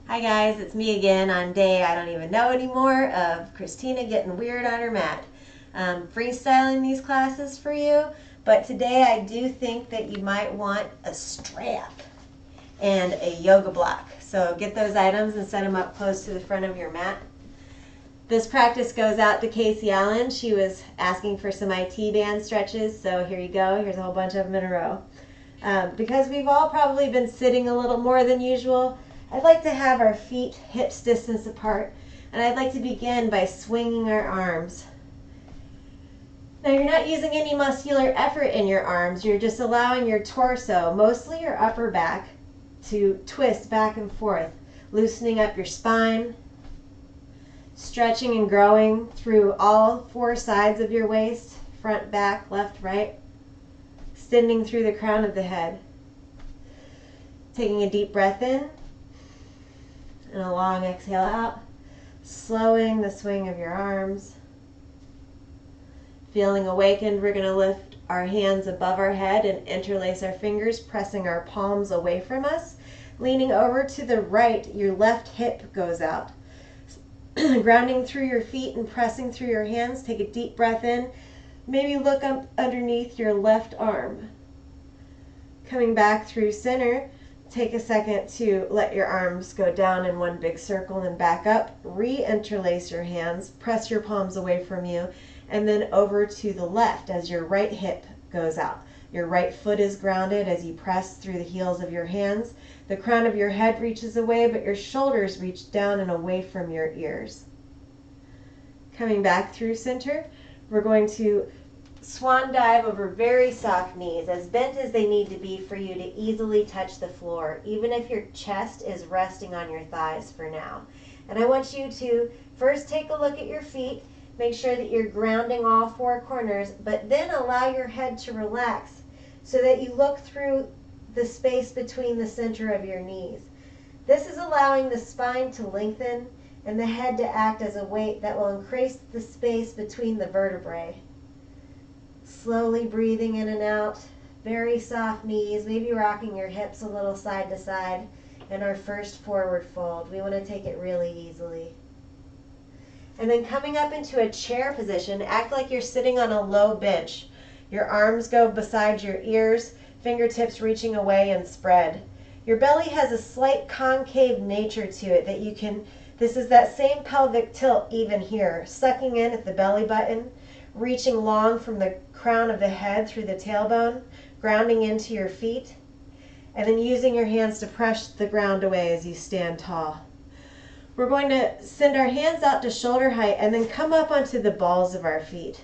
Hi guys, it's me again on day I don't even know anymore of Christina getting weird on her mat. Freestyling these classes for you, but today I do think that you might want a strap and a yoga block. So get those items and set them up close to the front of your mat. This practice goes out to Casey Allen. She was asking for some IT band stretches, so here you go. Here's a whole bunch of them in a row. Because we've all probably been sitting a little more than usual, I'd like to have our feet hips distance apart, and I'd like to begin by swinging our arms. Now you're not using any muscular effort in your arms, you're just allowing your torso, mostly your upper back, to twist back and forth, loosening up your spine, stretching and growing through all four sides of your waist, front, back, left, right, extending through the crown of the head. Taking a deep breath in, and a long exhale out, slowing the swing of your arms. Feeling awakened, we're going to lift our hands above our head and interlace our fingers, pressing our palms away from us. Leaning over to the right, your left hip goes out. Grounding through your feet and pressing through your hands, take a deep breath in. Maybe look up underneath your left arm. Coming back through center, take a second to let your arms go down in one big circle and back up. Re-interlace your hands, press your palms away from you, and then over to the left as your right hip goes out. Your right foot is grounded as you press through the heels of your hands. The crown of your head reaches away, but your shoulders reach down and away from your ears. Coming back through center, we're going to swan dive over very soft knees, as bent as they need to be for you to easily touch the floor, even if your chest is resting on your thighs for now. And I want you to first take a look at your feet, make sure that you're grounding all four corners, but then allow your head to relax so that you look through the space between the center of your knees. This is allowing the spine to lengthen and the head to act as a weight that will increase the space between the vertebrae. Slowly breathing in and out, very soft knees, maybe rocking your hips a little side to side in our first forward fold. We want to take it really easily. And then coming up into a chair position, act like you're sitting on a low bench. Your arms go beside your ears, fingertips reaching away and spread. Your belly has a slight concave nature to it that you can, this is that same pelvic tilt even here, sucking in at the belly button, reaching long from the crown of the head through the tailbone, grounding into your feet, and then using your hands to press the ground away as you stand tall. We're going to send our hands out to shoulder height and then come up onto the balls of our feet.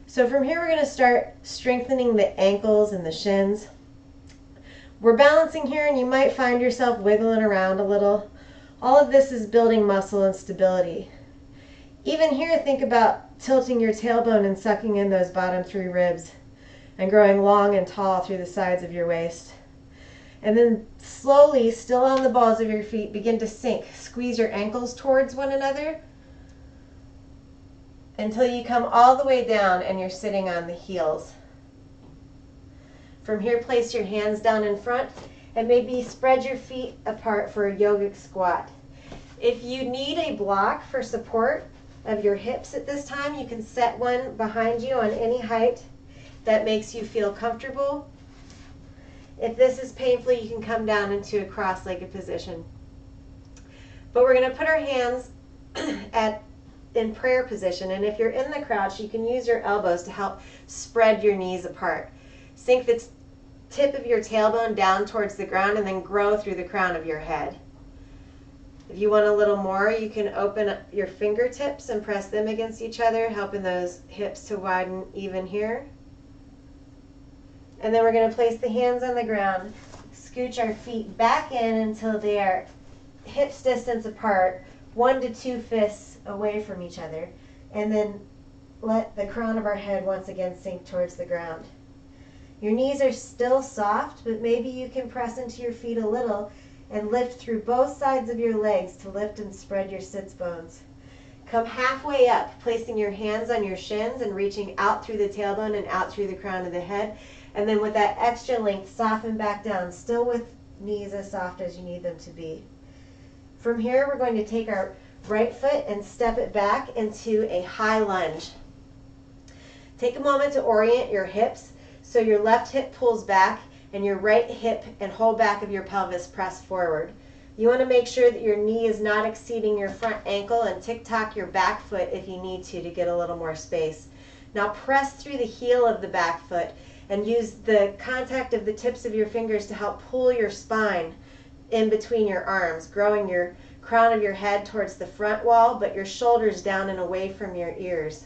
So from here we're going to start strengthening the ankles and the shins. We're balancing here and you might find yourself wiggling around a little. All of this is building muscle and stability. Even here, think about tilting your tailbone and sucking in those bottom three ribs and growing long and tall through the sides of your waist. And then slowly, still on the balls of your feet, begin to sink. Squeeze your ankles towards one another until you come all the way down and you're sitting on the heels. From here, place your hands down in front and maybe spread your feet apart for a yogic squat. If you need a block for support of your hips at this time, you can set one behind you on any height that makes you feel comfortable. If this is painful, you can come down into a cross-legged position. But we're going to put our hands in prayer position, and if you're in the crouch, you can use your elbows to help spread your knees apart. Sink the tip of your tailbone down towards the ground and then grow through the crown of your head. If you want a little more, you can open up your fingertips and press them against each other, helping those hips to widen even here. And then we're going to place the hands on the ground, scooch our feet back in until they are hips distance apart, 1 to 2 fists away from each other, and then let the crown of our head once again sink towards the ground. Your knees are still soft, but maybe you can press into your feet a little and lift through both sides of your legs to lift and spread your sits bones. Come halfway up, placing your hands on your shins and reaching out through the tailbone and out through the crown of the head. And then with that extra length, soften back down, still with knees as soft as you need them to be. From here, we're going to take our right foot and step it back into a high lunge. Take a moment to orient your hips so your left hip pulls back and your right hip and whole back of your pelvis press forward. You want to make sure that your knee is not exceeding your front ankle, and tick-tock your back foot if you need to get a little more space. Now press through the heel of the back foot and use the contact of the tips of your fingers to help pull your spine in between your arms, growing your crown of your head towards the front wall, but your shoulders down and away from your ears.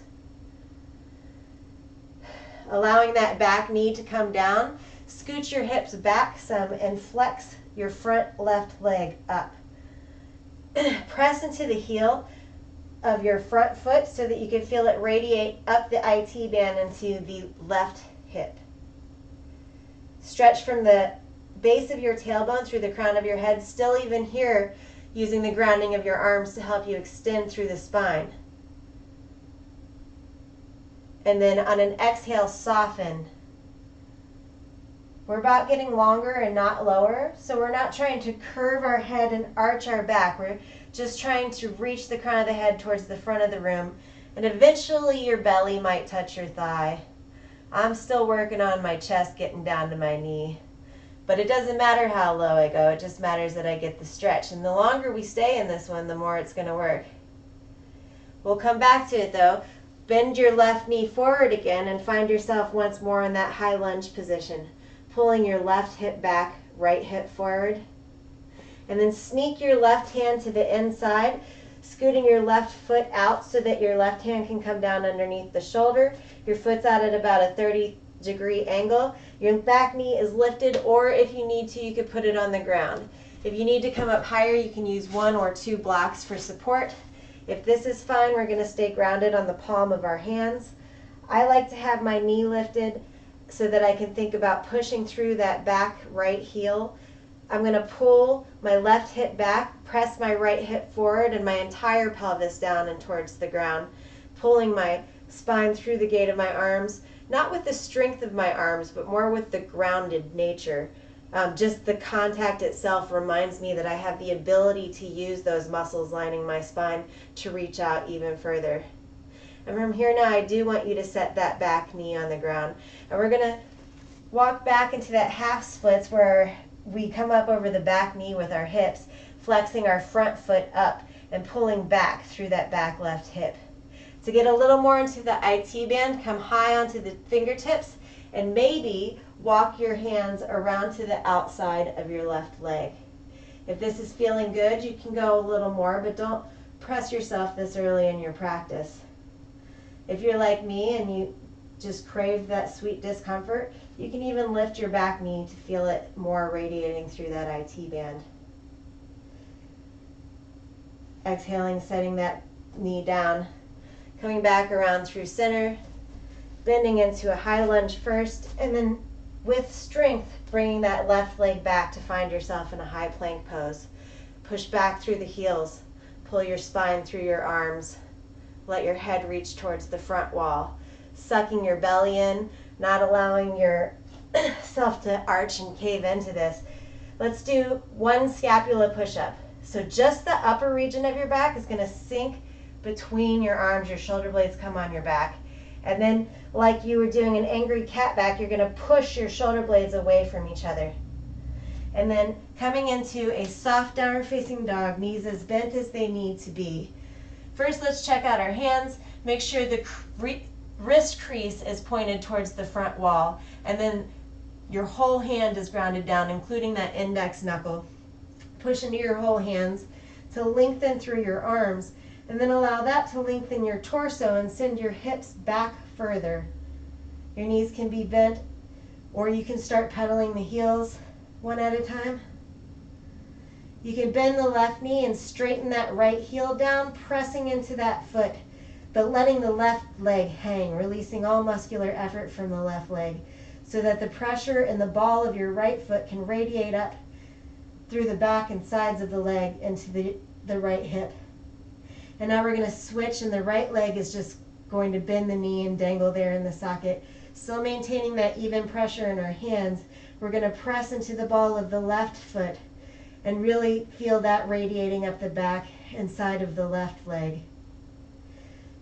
Allowing that back knee to come down, scoot your hips back some and flex your front left leg up. Press into the heel of your front foot so that you can feel it radiate up the IT band into the left hip. Stretch from the base of your tailbone through the crown of your head, still even here using the grounding of your arms to help you extend through the spine. And then on an exhale, soften. We're about getting longer and not lower, so we're not trying to curve our head and arch our back. We're just trying to reach the crown of the head towards the front of the room, and eventually your belly might touch your thigh. I'm still working on my chest getting down to my knee, but it doesn't matter how low I go. It just matters that I get the stretch, and the longer we stay in this one, the more it's going to work. We'll come back to it though. Bend your left knee forward again and find yourself once more in that high lunge position. Pulling your left hip back, right hip forward. And then sneak your left hand to the inside, scooting your left foot out so that your left hand can come down underneath the shoulder. Your foot's out at about a 30-degree angle. Your back knee is lifted, or if you need to, you could put it on the ground. If you need to come up higher, you can use 1 or 2 blocks for support. If this is fine, we're going to stay grounded on the palm of our hands. I like to have my knee lifted so that I can think about pushing through that back right heel. I'm going to pull my left hip back, press my right hip forward and my entire pelvis down and towards the ground, pulling my spine through the gate of my arms, not with the strength of my arms, but more with the grounded nature. Just the contact itself reminds me that I have the ability to use those muscles lining my spine to reach out even further. And from here now, I do want you to set that back knee on the ground. And we're going to walk back into that half splits where we come up over the back knee with our hips, flexing our front foot up and pulling back through that back left hip. To get a little more into the IT band, come high onto the fingertips and maybe walk your hands around to the outside of your left leg. If this is feeling good, you can go a little more, but don't press yourself this early in your practice. If you're like me and you just crave that sweet discomfort, you can even lift your back knee to feel it more radiating through that IT band. Exhaling, setting that knee down, coming back around through center, bending into a high lunge first, and then with strength, bringing that left leg back to find yourself in a high plank pose. Push back through the heels, pull your spine through your arms, let your head reach towards the front wall, sucking your belly in, not allowing yourself to arch and cave into this. Let's do 1 scapula push-up. So just the upper region of your back is going to sink between your arms, your shoulder blades come on your back. And then, like you were doing an angry cat back, you're going to push your shoulder blades away from each other. And then coming into a soft downward facing dog, knees as bent as they need to be. First, let's check out our hands. Make sure the wrist crease is pointed towards the front wall. And then your whole hand is grounded down, including that index knuckle. Push into your whole hands to lengthen through your arms. And then allow that to lengthen your torso and send your hips back further. Your knees can be bent, or you can start pedaling the heels one at a time. You can bend the left knee and straighten that right heel down, pressing into that foot, but letting the left leg hang, releasing all muscular effort from the left leg, so that the pressure in the ball of your right foot can radiate up through the back and sides of the leg into the right hip. And now we're going to switch, and the right leg is just going to bend the knee and dangle there in the socket. Still maintaining that even pressure in our hands, we're going to press into the ball of the left foot and really feel that radiating up the back and side of the left leg.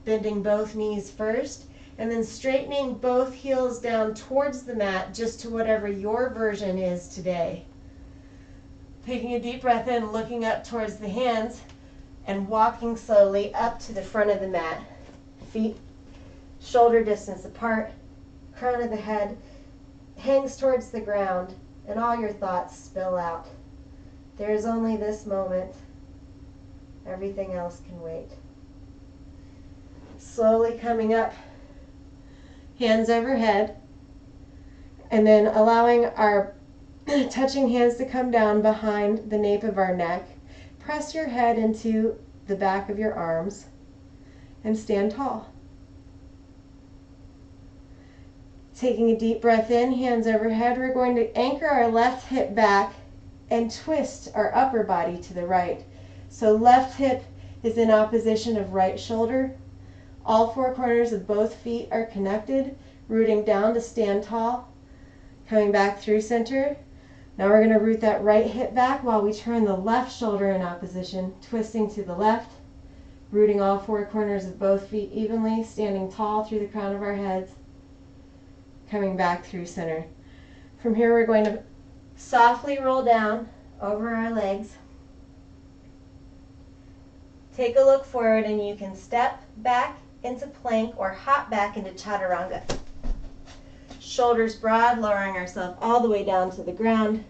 Bending both knees first, and then straightening both heels down towards the mat, just to whatever your version is today. Taking a deep breath in, looking up towards the hands, and walking slowly up to the front of the mat. Feet shoulder distance apart, crown of the head hangs towards the ground, and all your thoughts spill out. There is only this moment. Everything else can wait. Slowly coming up, hands overhead, and then allowing our touching hands to come down behind the nape of our neck. Press your head into the back of your arms and stand tall. Taking a deep breath in, hands overhead, we're going to anchor our left hip back and twist our upper body to the right. So left hip is in opposition of right shoulder. All four corners of both feet are connected, rooting down to stand tall. Coming back through center. Now we're going to root that right hip back while we turn the left shoulder in opposition, twisting to the left, rooting all four corners of both feet evenly, standing tall through the crown of our heads, coming back through center. From here we're going to softly roll down over our legs. Take a look forward, and you can step back into plank or hop back into chaturanga. Shoulders broad, lowering ourselves all the way down to the ground.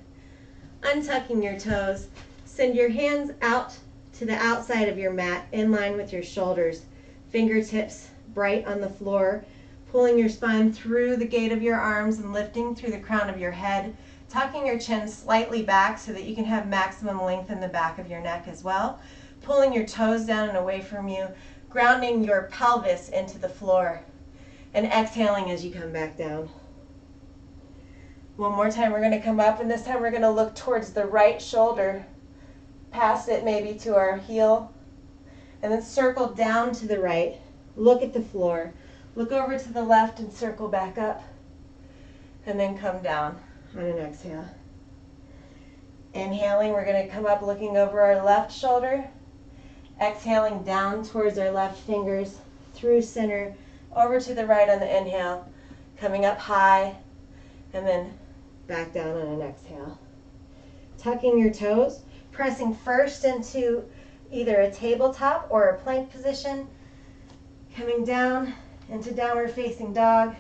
Untucking your toes. Send your hands out to the outside of your mat, in line with your shoulders. Fingertips bright on the floor. Pulling your spine through the gate of your arms and lifting through the crown of your head. Tucking your chin slightly back so that you can have maximum length in the back of your neck as well. Pulling your toes down and away from you. Grounding your pelvis into the floor. And exhaling as you come back down. One more time, we're going to come up, and this time we're going to look towards the right shoulder, past it maybe to our heel, and then circle down to the right. Look at the floor. Look over to the left and circle back up, and then come down on an exhale. Inhaling, we're going to come up looking over our left shoulder, exhaling down towards our left fingers, through center, over to the right on the inhale, coming up high, and then back down on an exhale. Tucking your toes, pressing first into either a tabletop or a plank position, coming down into downward facing dog,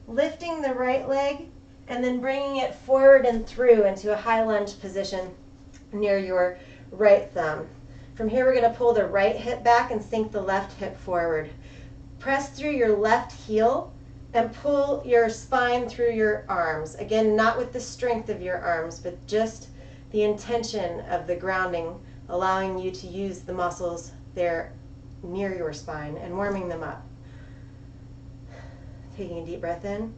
lifting the right leg, and then bringing it forward and through into a high lunge position near your right thumb. From here, we're going to pull the right hip back and sink the left hip forward. Press through your left heel and pull your spine through your arms. Again, not with the strength of your arms, but just the intention of the grounding, allowing you to use the muscles there near your spine and warming them up. Taking a deep breath in.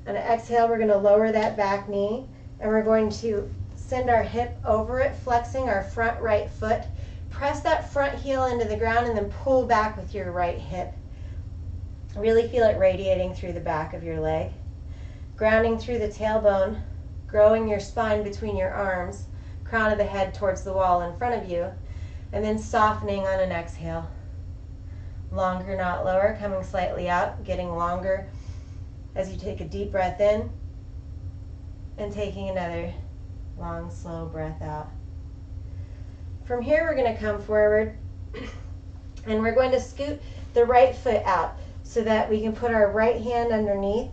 On an exhale, we're going to lower that back knee, and we're going to send our hip over it, flexing our front right foot. Press that front heel into the ground and then pull back with your right hip. Really feel it radiating through the back of your leg. Grounding through the tailbone, growing your spine between your arms, crown of the head towards the wall in front of you, and then softening on an exhale. Longer, not lower, coming slightly out, getting longer as you take a deep breath in and taking another long, slow breath out. From here, we're going to come forward and we're going to scoot the right foot out so that we can put our right hand underneath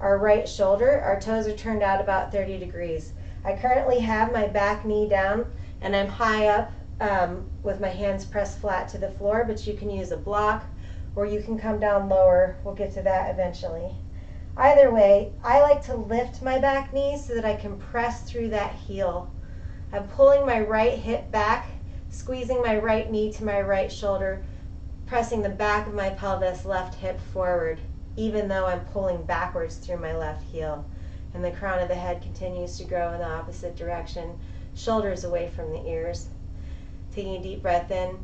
our right shoulder. Our toes are turned out about 30 degrees. I currently have my back knee down and I'm high up with my hands pressed flat to the floor, but you can use a block or you can come down lower. We'll get to that eventually. Either way, I like to lift my back knee so that I can press through that heel. I'm pulling my right hip back, squeezing my right knee to my right shoulder, pressing the back of my pelvis, left hip forward, even though I'm pulling backwards through my left heel. And the crown of the head continues to grow in the opposite direction, shoulders away from the ears. Taking a deep breath in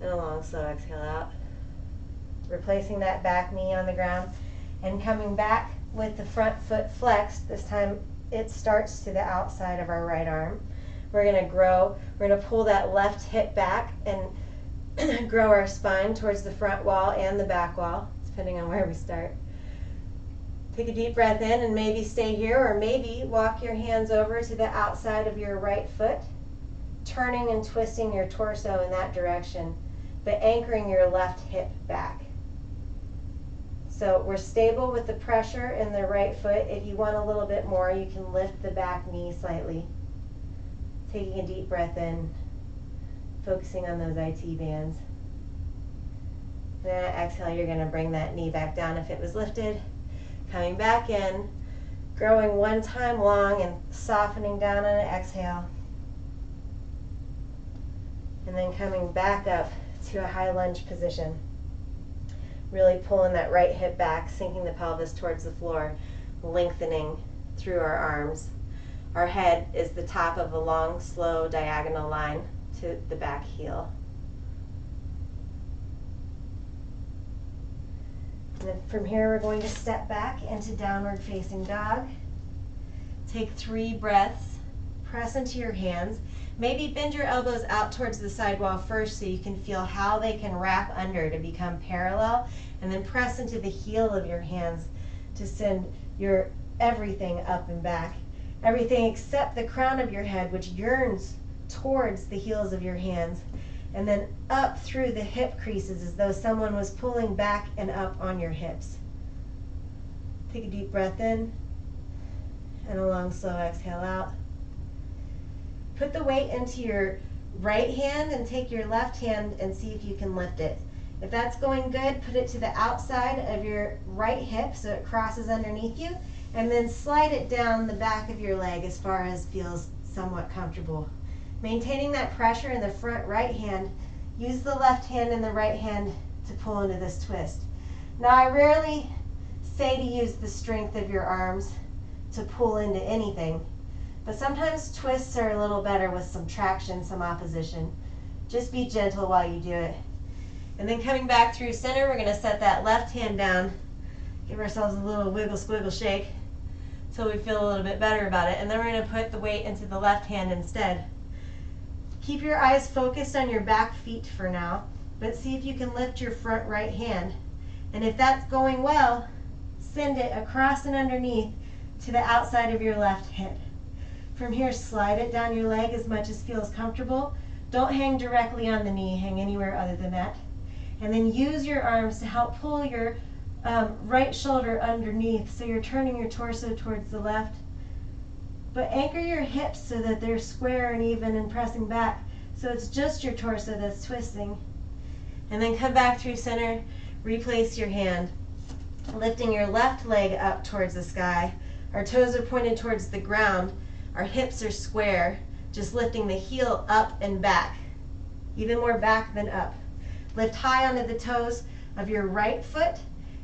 and a long, slow exhale out. Replacing that back knee on the ground and coming back with the front foot flexed, this time it starts to the outside of our right arm. We're going to grow, we're going to pull that left hip back and grow our spine towards the front wall and the back wall, depending on where we start. Take a deep breath in and maybe stay here, or maybe walk your hands over to the outside of your right foot, turning and twisting your torso in that direction, but anchoring your left hip back. So we're stable with the pressure in the right foot. If you want a little bit more, you can lift the back knee slightly. Taking a deep breath in, focusing on those IT bands. Then exhale, you're going to bring that knee back down if it was lifted. Coming back in, growing one time long and softening down on an exhale. And then coming back up to a high lunge position. Really pulling that right hip back, sinking the pelvis towards the floor, lengthening through our arms. Our head is the top of a long, slow diagonal line to the back heel. And then from here, we're going to step back into downward facing dog. Take 3 breaths, press into your hands. Maybe bend your elbows out towards the side wall first so you can feel how they can wrap under to become parallel, and then press into the heel of your hands to send your everything up and back. Everything except the crown of your head, which yearns towards the heels of your hands, and then up through the hip creases as though someone was pulling back and up on your hips. Take a deep breath in and a long, slow exhale out. Put the weight into your right hand and take your left hand and see if you can lift it. If that's going good, put it to the outside of your right hip so it crosses underneath you, and then slide it down the back of your leg as far as feels somewhat comfortable. Maintaining that pressure in the front right hand, use the left hand and the right hand to pull into this twist. Now, I rarely say to use the strength of your arms to pull into anything, but sometimes twists are a little better with some traction, some opposition. Just be gentle while you do it. And then coming back through center, we're going to set that left hand down, give ourselves a little wiggle squiggle shake until we feel a little bit better about it. And then we're going to put the weight into the left hand instead. Keep your eyes focused on your back feet for now, but see if you can lift your front right hand. And if that's going well, send it across and underneath to the outside of your left hip. From here, slide it down your leg as much as feels comfortable. Don't hang directly on the knee, hang anywhere other than that. And then use your arms to help pull your right shoulder underneath so you're turning your torso towards the left. But anchor your hips so that they're square and even and pressing back, so it's just your torso that's twisting. And then come back through center, replace your hand, lifting your left leg up towards the sky. Our toes are pointed towards the ground. Our hips are square, just lifting the heel up and back, even more back than up. Lift high onto the toes of your right foot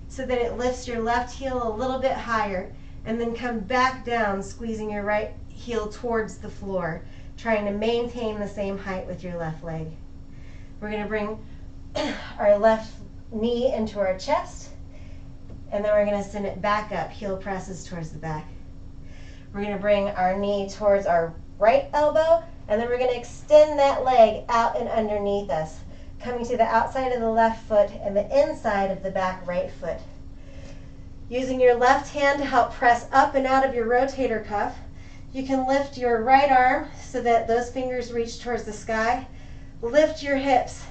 so that it lifts your left heel a little bit higher, and then come back down, squeezing your right heel towards the floor, trying to maintain the same height with your left leg. We're going to bring our left knee into our chest, and then we're going to send it back up, heel presses towards the back. We're going to bring our knee towards our right elbow, and then we're going to extend that leg out and underneath us, coming to the outside of the left foot and the inside of the back right foot. Using your left hand to help press up and out of your rotator cuff, you can lift your right arm so that those fingers reach towards the sky. Lift your hips.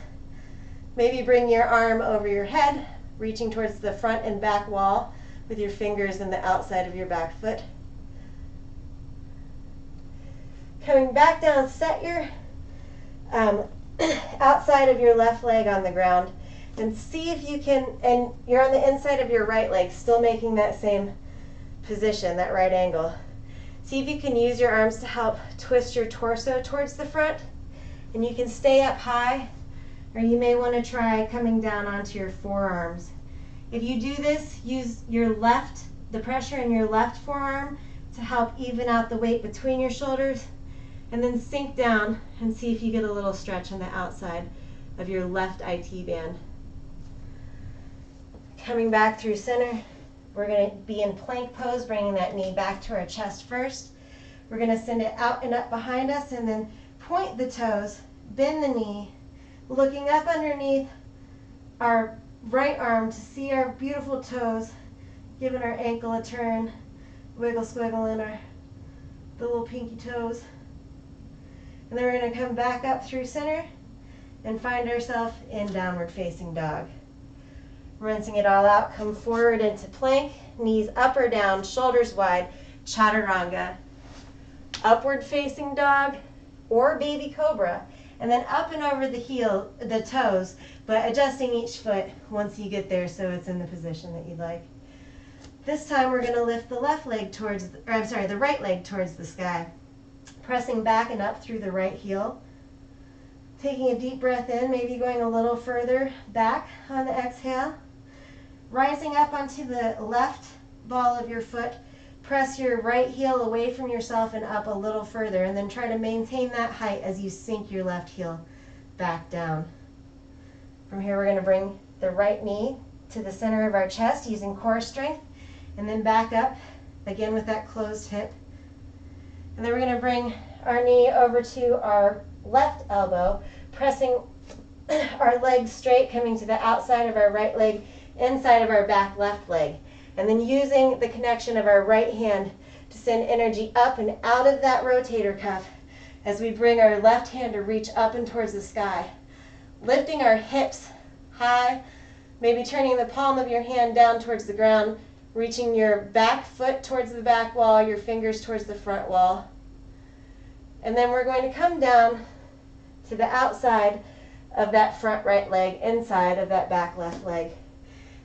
Maybe bring your arm over your head, reaching towards the front and back wall with your fingers in the outside of your back foot. Coming back down, set your outside of your left leg on the ground, and see if you can, and you're on the inside of your right leg, still making that same position, that right angle. See if you can use your arms to help twist your torso towards the front, and you can stay up high, or you may want to try coming down onto your forearms. If you do this, use your left, the pressure in your left forearm to help even out the weight between your shoulders, and then sink down and see if you get a little stretch on the outside of your left IT band. Coming back through center, we're going to be in plank pose, bringing that knee back to our chest first. We're going to send it out and up behind us and then point the toes, bend the knee, looking up underneath our right arm to see our beautiful toes, giving our ankle a turn, wiggle squiggle in the little pinky toes. And then we're going to come back up through center and find ourselves in downward facing dog. Rinsing it all out, come forward into plank, knees up or down, shoulders wide, chaturanga. Upward facing dog or baby cobra, and then up and over the toes, but adjusting each foot once you get there so it's in the position that you like. This time we're going to lift the the right leg towards the sky, pressing back and up through the right heel. Taking a deep breath in, maybe going a little further back on the exhale. Rising up onto the left ball of your foot, press your right heel away from yourself and up a little further, and then try to maintain that height as you sink your left heel back down. From here, we're going to bring the right knee to the center of our chest using core strength, and then back up, again with that closed hip. And then we're going to bring our knee over to our left elbow, pressing our legs straight, coming to the outside of our right leg, inside of our back left leg. And then using the connection of our right hand to send energy up and out of that rotator cuff as we bring our left hand to reach up and towards the sky. Lifting our hips high, maybe turning the palm of your hand down towards the ground, reaching your back foot towards the back wall, your fingers towards the front wall. And then we're going to come down to the outside of that front right leg, inside of that back left leg.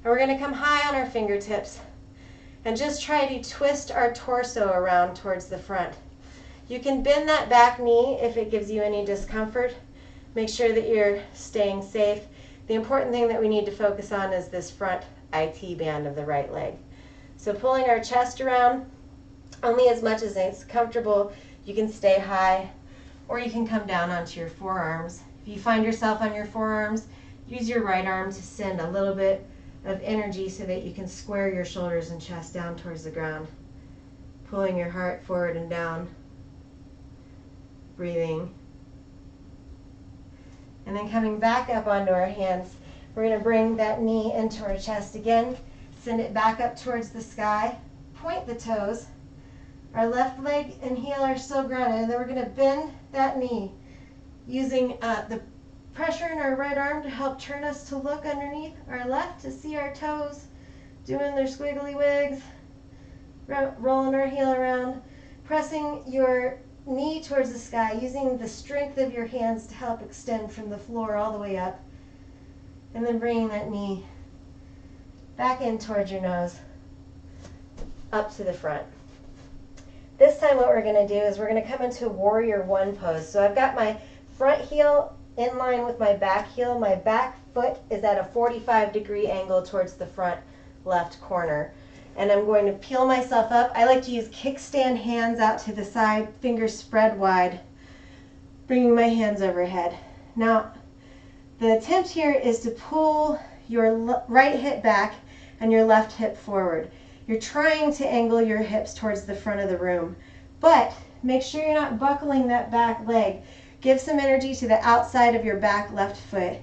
And we're going to come high on our fingertips and just try to twist our torso around towards the front. You can bend that back knee if it gives you any discomfort. Make sure that you're staying safe. The important thing that we need to focus on is this front IT band of the right leg. So pulling our chest around only as much as it's comfortable. You can stay high or you can come down onto your forearms. If you find yourself on your forearms, use your right arm to send a little bit of energy so that you can square your shoulders and chest down towards the ground. Pulling your heart forward and down. Breathing. And then coming back up onto our hands, we're going to bring that knee into our chest again. Send it back up towards the sky. Point the toes. Our left leg and heel are still grounded, and then we're going to bend that knee using the pressure in our right arm to help turn us to look underneath our left to see our toes doing their squiggly wigs, rolling our heel around, pressing your knee towards the sky, using the strength of your hands to help extend from the floor all the way up, and then bringing that knee back in towards your nose, up to the front. This time what we're going to do is we're going to come into warrior one pose. So I've got my front heel in line with my back heel. My back foot is at a 45-degree angle towards the front left corner. And I'm going to peel myself up. I like to use kickstand hands out to the side, fingers spread wide, bringing my hands overhead. Now, the attempt here is to pull your right hip back and your left hip forward. You're trying to angle your hips towards the front of the room, but make sure you're not buckling that back leg. Give some energy to the outside of your back left foot.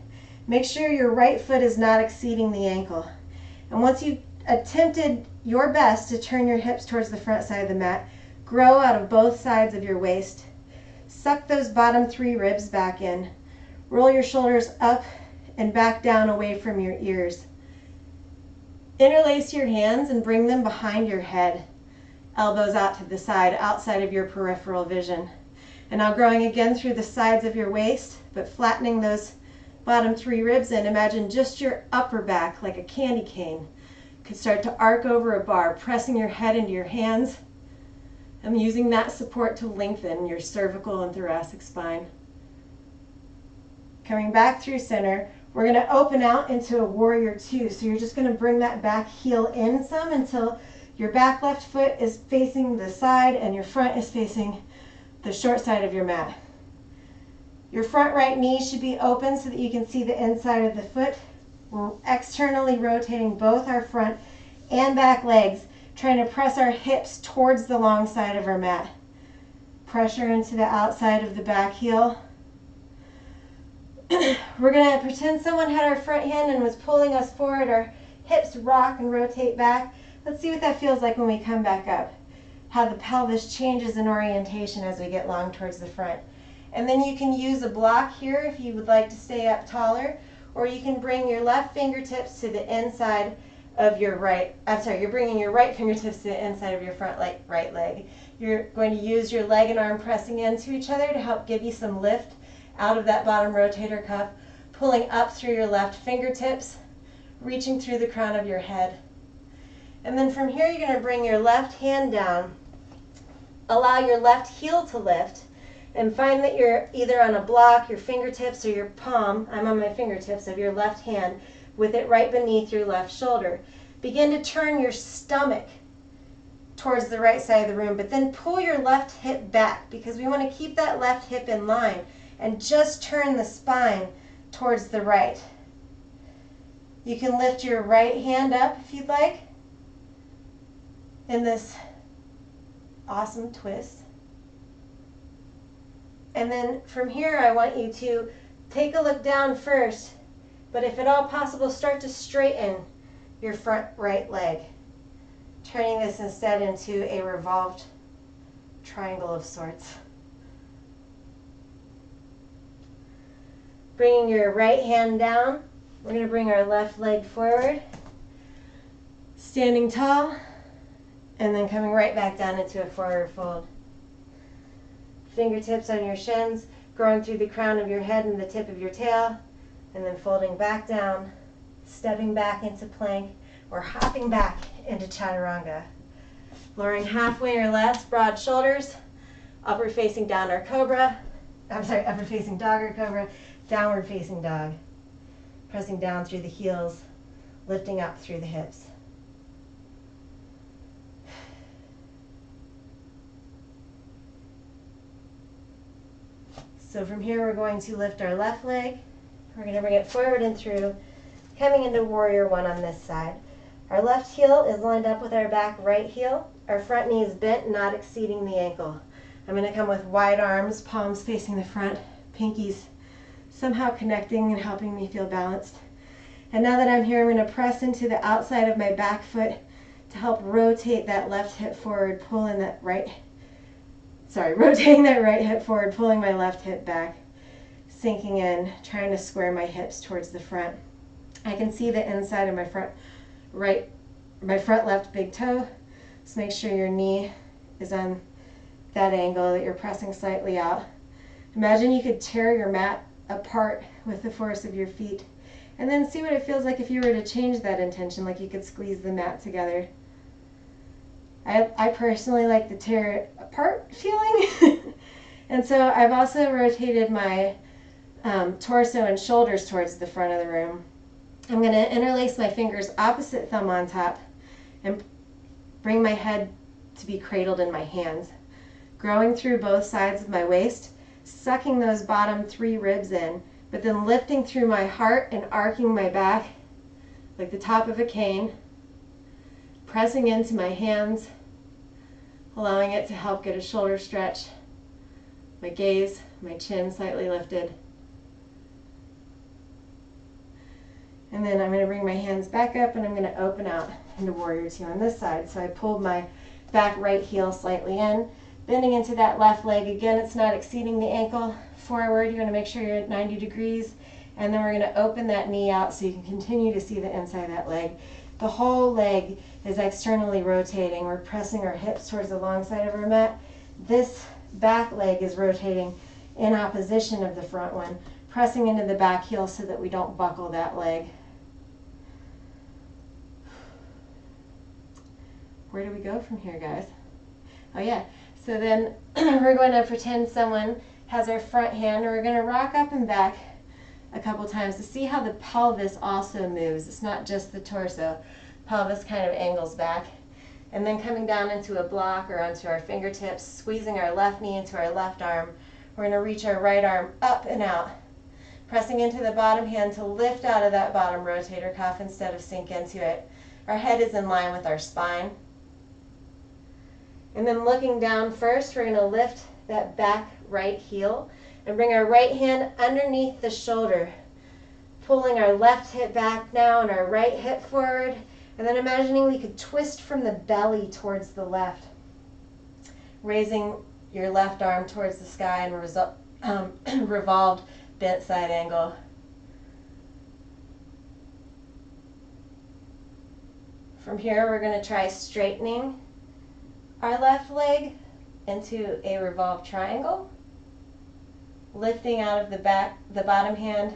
Make sure your right foot is not exceeding the ankle. And once you've attempted your best to turn your hips towards the front side of the mat, grow out of both sides of your waist. Suck those bottom 3 ribs back in. Roll your shoulders up and back down away from your ears. Interlace your hands and bring them behind your head. Elbows out to the side, outside of your peripheral vision. And now growing again through the sides of your waist, but flattening those bottom 3 ribs in. Imagine just your upper back like a candy cane could start to arc over a bar, pressing your head into your hands and using that support to lengthen your cervical and thoracic spine. Coming back through center, we're going to open out into a warrior 2. So you're just going to bring that back heel in some until your back left foot is facing the side and your front is facing the short side of your mat. Your front right knee should be open so that you can see the inside of the foot. We're externally rotating both our front and back legs, trying to press our hips towards the long side of our mat. Pressure into the outside of the back heel. We're going to pretend someone had our front hand and was pulling us forward. Our hips rock and rotate back. Let's see what that feels like when we come back up. How the pelvis changes in orientation as we get long towards the front. And then you can use a block here if you would like to stay up taller, or you can bring your left fingertips to the inside of your you're bringing your right fingertips to the inside of your right leg. You're going to use your leg and arm pressing into each other to help give you some lift out of that bottom rotator cuff, pulling up through your left fingertips, reaching through the crown of your head. And then from here, you're going to bring your left hand down, allow your left heel to lift, and find that you're either on a block, your fingertips, or your palm, I'm on my fingertips, of your left hand, with it right beneath your left shoulder. Begin to turn your stomach towards the right side of the room, but then pull your left hip back because we want to keep that left hip in line, and just turn the spine towards the right. You can lift your right hand up if you'd like in this awesome twist. And then from here, I want you to take a look down first, but if at all possible, start to straighten your front right leg, turning this instead into a revolved triangle of sorts. Bringing your right hand down, we're going to bring our left leg forward, standing tall, and then coming right back down into a forward fold. Fingertips on your shins, growing through the crown of your head and the tip of your tail, and then folding back down, stepping back into plank, or hopping back into chaturanga. Lowering halfway or less, broad shoulders, upward facing down or cobra, upward facing dog or cobra, downward facing dog. Pressing down through the heels, lifting up through the hips. So from here, we're going to lift our left leg. We're going to bring it forward and through, coming into warrior one on this side. Our left heel is lined up with our back right heel. Our front knee is bent, not exceeding the ankle. I'm going to come with wide arms, palms facing the front, pinkies somehow connecting and helping me feel balanced. And now that I'm here, I'm going to press into the outside of my back foot to help rotate that left hip forward, rotating that right hip forward, pulling my left hip back, sinking in, trying to square my hips towards the front. I can see the inside of my front left big toe. So make sure your knee is on that angle, that you're pressing slightly out. Imagine you could tear your mat apart with the force of your feet, and then see what it feels like if you were to change that intention, like you could squeeze the mat together. I personally like the tear it apart feeling. And so I've also rotated my torso and shoulders towards the front of the room. I'm going to interlace my fingers opposite thumb on top and bring my head to be cradled in my hands, growing through both sides of my waist, sucking those bottom 3 ribs in, but then lifting through my heart and arcing my back like the top of a cane, pressing into my hands, allowing it to help get a shoulder stretch, my gaze, my chin slightly lifted. And then I'm going to bring my hands back up and I'm going to open out into warrior two on this side. So I pulled my back right heel slightly in, bending into that left leg. Again, it's not exceeding the ankle. Forward, you want to make sure you're at 90 degrees. And then we're going to open that knee out so you can continue to see the inside of that leg. The whole leg is externally rotating. We're pressing our hips towards the long side of our mat. This back leg is rotating in opposition of the front one, pressing into the back heel so that we don't buckle that leg. Where do we go from here, guys? Oh yeah, so then we're going to pretend someone has our front hand, and we're going to rock up and back a couple times to see how the pelvis also moves. It's not just the torso. Pelvis kind of angles back. And then coming down into a block or onto our fingertips, squeezing our left knee into our left arm. We're going to reach our right arm up and out, pressing into the bottom hand to lift out of that bottom rotator cuff instead of sink into it. Our head is in line with our spine. And then looking down first, we're going to lift that back right heel and bring our right hand underneath the shoulder, pulling our left hip back now and our right hip forward, and then imagining we could twist from the belly towards the left, raising your left arm towards the sky and revolved bent side angle. From here, we're going to try straightening our left leg into a revolved triangle, lifting out of the bottom hand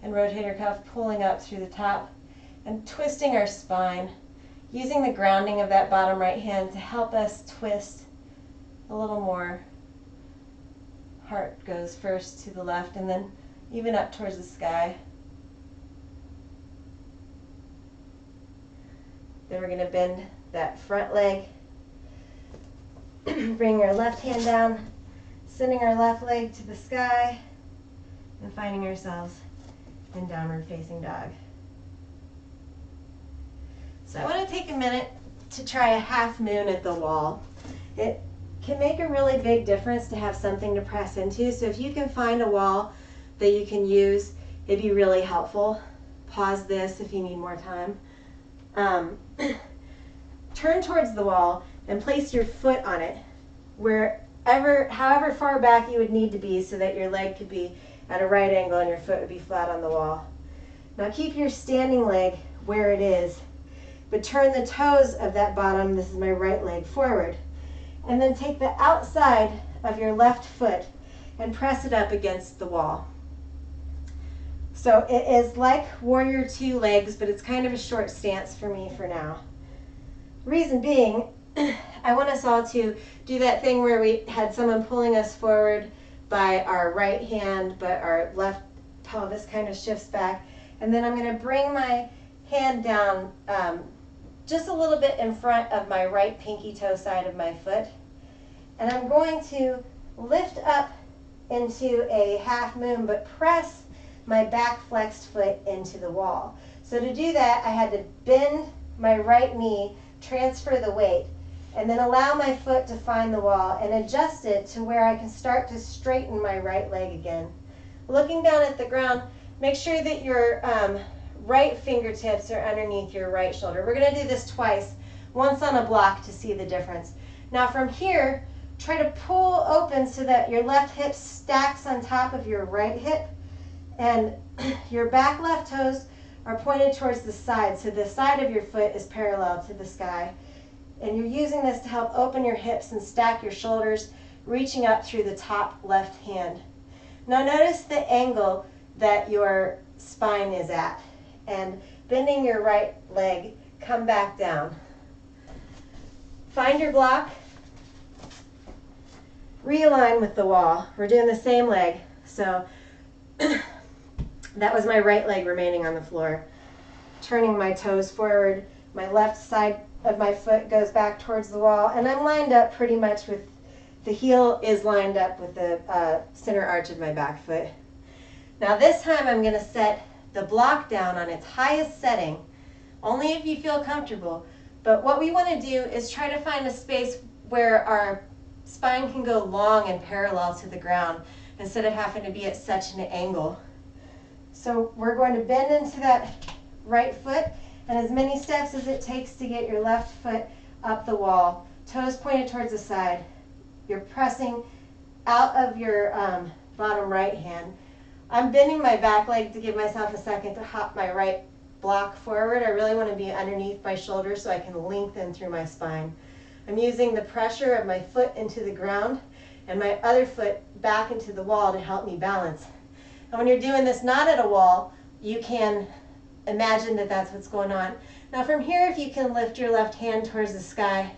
and rotator cuff, pulling up through the top, and twisting our spine, using the grounding of that bottom right hand to help us twist a little more. Heart goes first to the left and then even up towards the sky. Then we're going to bend that front leg, bring our left hand down, sending our left leg to the sky, and finding ourselves in downward facing dog. So I want to take a minute to try a half moon at the wall. It can make a really big difference to have something to press into. So if you can find a wall that you can use, it'd be really helpful. Pause this if you need more time. Turn towards the wall and place your foot on it, however far back you would need to be so that your leg could be at a right angle and your foot would be flat on the wall. Now keep your standing leg where it is, but turn the toes of that bottom, this is my right leg, forward. And then take the outside of your left foot and press it up against the wall. So it is like Warrior Two legs, but it's kind of a short stance for me for now. Reason being, I want us all to do that thing where we had someone pulling us forward by our right hand, but our left pelvis kind of shifts back. And then I'm going to bring my hand down just a little bit in front of my right pinky toe side of my foot. And I'm going to lift up into a half moon, but press my back flexed foot into the wall. So to do that, I had to bend my right knee, transfer the weight, and then allow my foot to find the wall and adjust it to where I can start to straighten my right leg again. Looking down at the ground, make sure that your right fingertips are underneath your right shoulder. We're going to do this twice, once on a block to see the difference. Now from here, try to pull open so that your left hip stacks on top of your right hip, and your back left toes are pointed towards the side, so the side of your foot is parallel to the sky. And you're using this to help open your hips and stack your shoulders, reaching up through the top left hand. Now notice the angle that your spine is at, and bending your right leg, come back down. Find your block, realign with the wall. We're doing the same leg, so that was my right leg remaining on the floor. Turning my toes forward, my left side of my foot goes back towards the wall, and I'm lined up pretty much with, the heel is lined up with the center arch of my back foot. Now this time I'm going to set the block down on its highest setting, only if you feel comfortable. But what we want to do is try to find a space where our spine can go long and parallel to the ground instead of having to be at such an angle. So we're going to bend into that right foot, and as many steps as it takes to get your left foot up the wall, toes pointed towards the side. You're pressing out of your bottom right hand. I'm bending my back leg to give myself a second to hop my right block forward. I really want to be underneath my shoulder so I can lengthen through my spine. I'm using the pressure of my foot into the ground and my other foot back into the wall to help me balance. And when you're doing this not at a wall, you can imagine that that's what's going on. Now from here, if you can lift your left hand towards the sky,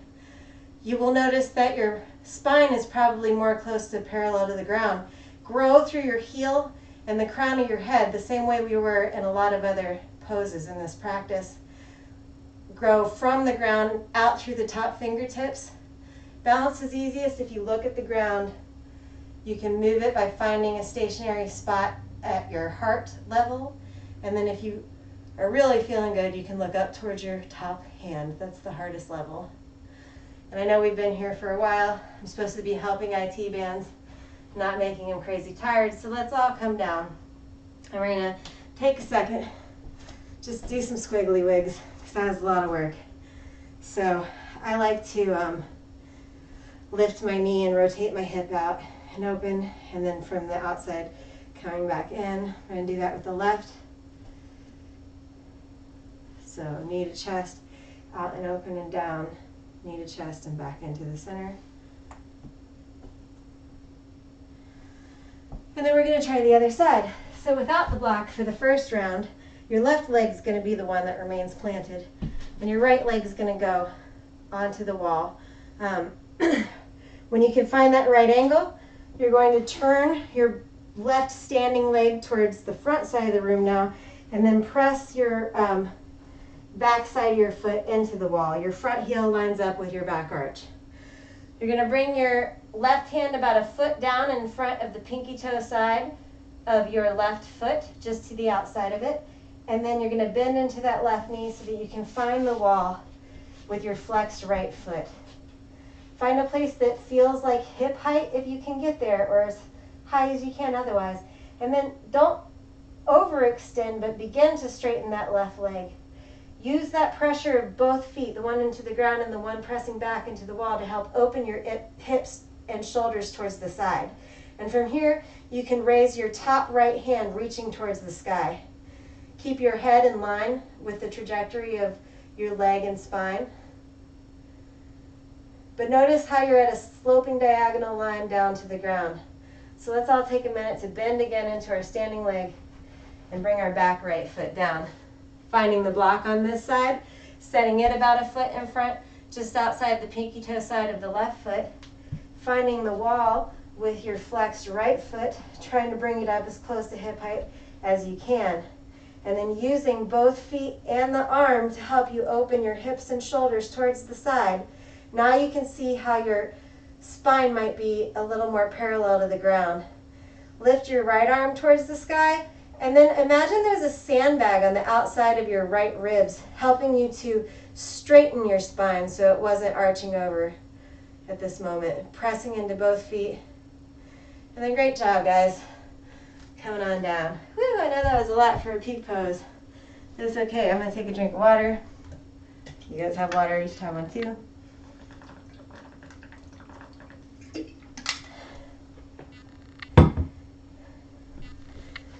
you will notice that your spine is probably more close to parallel to the ground. Grow through your heel and the crown of your head the same way we were in a lot of other poses in this practice. Grow from the ground out through the top fingertips. Balance is easiest if you look at the ground. You can move it by finding a stationary spot at your heart level, and then if you are really feeling good, you can look up towards your top hand. That's the hardest level. And I know we've been here for a while. I'm supposed to be helping IT bands, not making them crazy tired. So let's all come down. And we're gonna take a second, just do some squiggly wigs, because that is a lot of work. So I like to lift my knee and rotate my hip out and open, and then from the outside coming back in. We're gonna do that with the left. So knee to chest, out and open and down, knee to chest and back into the center. And then we're going to try the other side. So without the block for the first round, your left leg is going to be the one that remains planted, and your right leg is going to go onto the wall. When you can find that right angle, you're going to turn your left standing leg towards the front side of the room now, and then press your back side of your foot into the wall. Your front heel lines up with your back arch. You're going to bring your left hand about a foot down in front of the pinky toe side of your left foot, just to the outside of it. And then you're going to bend into that left knee so that you can find the wall with your flexed right foot. Find a place that feels like hip height if you can get there, or as high as you can otherwise. And then don't overextend, but begin to straighten that left leg. Use that pressure of both feet, the one into the ground and the one pressing back into the wall, to help open your hips and shoulders towards the side. And from here, you can raise your top right hand reaching towards the sky. Keep your head in line with the trajectory of your leg and spine. But notice how you're at a sloping diagonal line down to the ground. So let's all take a minute to bend again into our standing leg and bring our back right foot down. Finding the block on this side, setting it about a foot in front, just outside the pinky toe side of the left foot. Finding the wall with your flexed right foot, trying to bring it up as close to hip height as you can. And then using both feet and the arm to help you open your hips and shoulders towards the side. Now you can see how your spine might be a little more parallel to the ground. Lift your right arm towards the sky, and then imagine there's a sandbag on the outside of your right ribs, helping you to straighten your spine so it wasn't arching over at this moment. Pressing into both feet. And then great job, guys. Coming on down. Whew, I know that was a lot for a peak pose. It's okay, I'm gonna take a drink of water. You guys have water each time one too.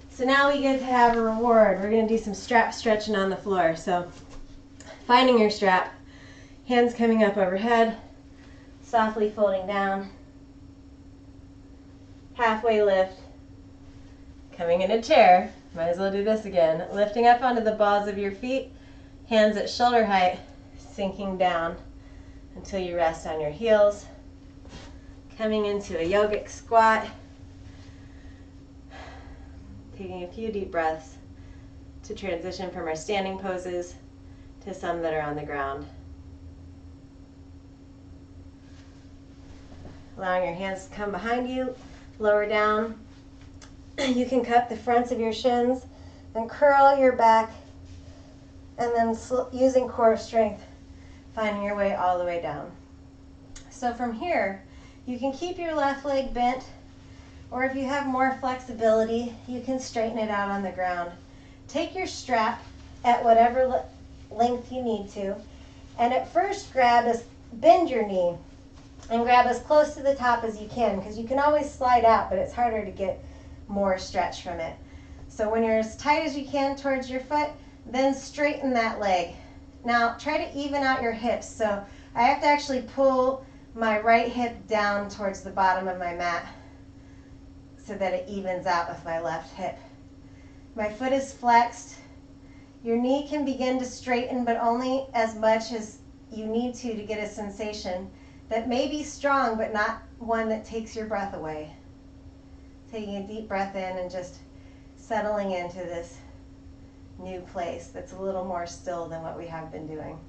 So now we get to have a reward. We're going to do some strap stretching on the floor. So finding your strap, hands coming up overhead, softly folding down, halfway lift, coming in a chair. Might as well do this again. Lifting up onto the balls of your feet, hands at shoulder height, sinking down until you rest on your heels. Coming into a yogic squat. Taking a few deep breaths to transition from our standing poses to some that are on the ground. Allowing your hands to come behind you, lower down. You can cup the fronts of your shins and curl your back, and then using core strength, finding your way all the way down. So from here, you can keep your left leg bent, or if you have more flexibility, you can straighten it out on the ground. Take your strap at whatever length you need to, and at first bend your knee and grab as close to the top as you can, because you can always slide out, but it's harder to get more stretch from it. So when you're as tight as you can towards your foot, then straighten that leg. Now try to even out your hips. So I have to actually pull my right hip down towards the bottom of my mat so that it evens out with my left hip. My foot is flexed. Your knee can begin to straighten, but only as much as you need to get a sensation that may be strong, but not one that takes your breath away. Taking a deep breath in and just settling into this new place that's a little more still than what we have been doing.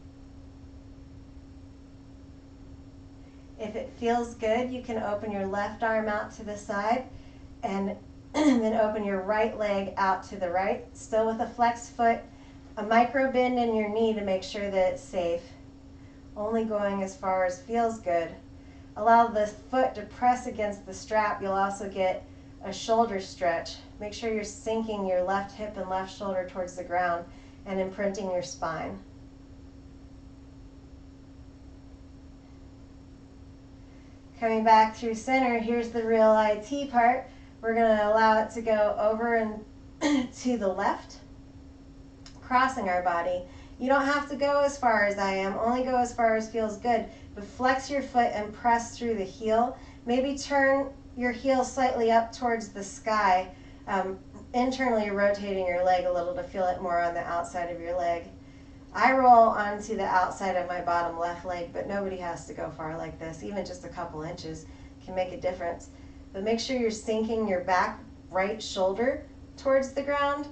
If it feels good, you can open your left arm out to the side and then open your right leg out to the right, still with a flexed foot, a micro bend in your knee to make sure that it's safe. only going as far as feels good. Allow the foot to press against the strap. You'll also get a shoulder stretch. Make sure you're sinking your left hip and left shoulder towards the ground and imprinting your spine. Coming back through center, here's the real IT part. We're going to allow it to go over and to the left, crossing our body. You don't have to go as far as I am, only go as far as feels good, but flex your foot and press through the heel. Maybe turn your heel slightly up towards the sky, internally rotating your leg a little to feel it more on the outside of your leg. I roll onto the outside of my bottom left leg, but nobody has to go far like this. Even just a couple inches can make a difference. But make sure you're sinking your back right shoulder towards the ground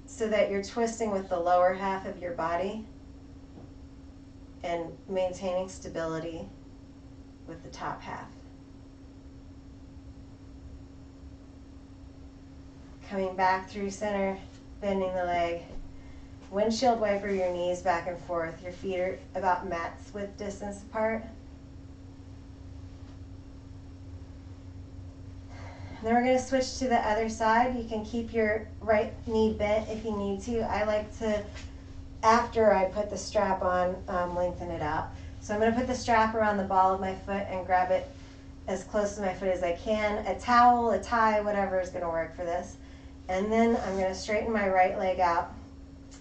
so that you're twisting with the lower half of your body and maintaining stability with the top half. Coming back through center, bending the leg. Windshield wiper your knees back and forth. Your feet are about mat's width distance apart. And then we're going to switch to the other side. You can keep your right knee bent if you need to. I like to, after I put the strap on, lengthen it out. So I'm going to put the strap around the ball of my foot and grab it as close to my foot as I can. A towel, a tie, whatever is going to work for this. And then I'm going to straighten my right leg out.